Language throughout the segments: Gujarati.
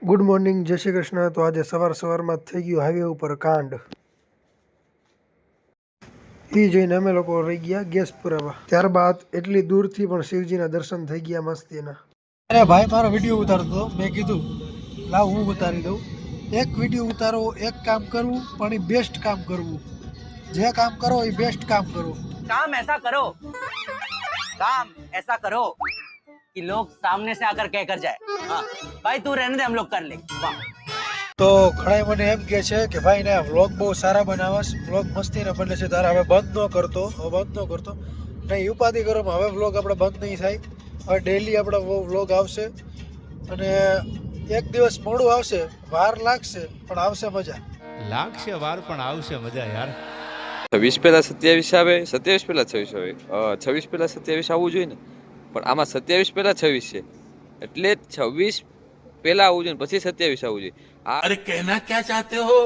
ગુડ મોર્નિંગ, જય શ્રી કૃષ્ણ. તો આજે સવારમાં થઈ ગયું હાઈવે ઉપર કાંડ. એ જોઈને અમે લોકો રહી ગયા ગેસ પુરાવા. ત્યારબાદ એટલી દૂરથી પણ શિવજીના દર્શન થઈ ગયા મસ્તીના. અરે ભાઈ મારો વિડીયો ઉતારતો, મેં કીધું લાવ હું ઉતારી દઉં. એક વિડીયો ઉતારો, એક કામ કરવું પણ એ બેસ્ટ કામ કરવું. જે કામ કરો એ બેસ્ટ કામ કરો. काम ऐसा करो कि लोग सामने से आकर कहकर जाए हाँ भाई तू रहने दे हम लोग कर ले वाह તો ઘણા મને એમ કહે છે કે ભાઈ ને વ્લોગ બહુ સારા બનાવસ, વ્લોગ મસ્તીના બને છે, તારે હવે બંધ ન કરતો નહીં, ઉપાધિ કરો. હવે વ્લોગ આપણે બંધ નહીં થાય. હવે ડેઈલી આપણે વ્લોગ આવશે અને એક દિવસ મોડું આવશે, વાર લાગશે પણ આવશે મજા. લાગશે વાર પણ આવશે મજા યાર. 26 પહેલા 27 આવે, 27 પહેલા 26 આવે, 26 પહેલા 27 આવવું જોઈએ ને, પણ આમાં 27 પહેલા 26 છે, એટલે 26 પહેલા આવવું જોઈએ પછી 27 આવવું જોઈએ. અરે કહેના ક્યાં ચાહતે હો.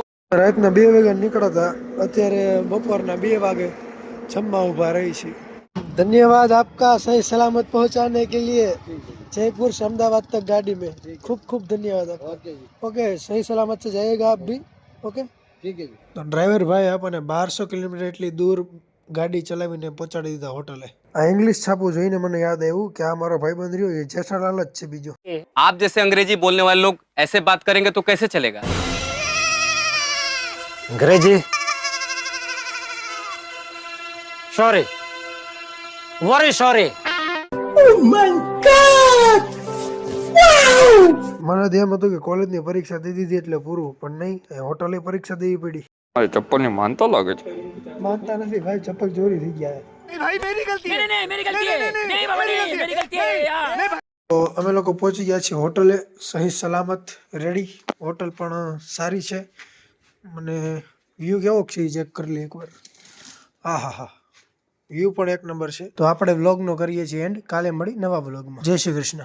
રાતના 2 વાગે નીકળતા, અત્યારે બપોરના 2 વાગે જમવા ઊભા રહી છે. धन्यवाद आपका सही सलामत पहुंचाने के लिए जयपुर से अहमदाबाद तक गाड़ी में. खूब खूब धन्यवाद आपका. ओके, सही सलामत से जाइएगा आप भी. ओके, ठीक है. તો ડ્રાઈવર ભાઈ આપણને 1200 કિલોમીટર એટલી દૂર ગાડી ચલાવીને પહોંચાડી દીધા હોટલે. આ ઇંગ્લિશ છાપું જોઈને મને યાદ આવ્યું કે આ મારો ભાઈબંધ રહ્યો એ જેઠાલાલ જ છે બીજો. आप जैसे अंग्रेजी बोलने वाले लोग ऐसे बात करेंगे तो कैसे चलेगा? अंग्रेजी सॉरी वेरी सॉरी મને તો એમ હતું કે કોલેજની પરીક્ષા દઈ દીધી એટલે પૂરું, પણ નહીં, હોટલે પરીક્ષા દેવી પડી. મારી ચપ્પલની માનતો લાગે છે. માનતા નથી ભાઈ, ચપ્પલ ચોરી થઈ ગયા. તો અમે લોકો પહોંચી ગયા છીએ હોટલે, સહી સલામત રેડી. હોટલ પણ સારી છે. મને વ્યૂ કેવો છે ચેક કરી લે એકવાર. હા હા હા, વ્યૂ પણ એક નંબર છે. તો આપણે વ્લોગનો કરીએ છીએ એન્ડ. કાલે મળી નવા વ્લોગમાં. જય શ્રી કૃષ્ણ.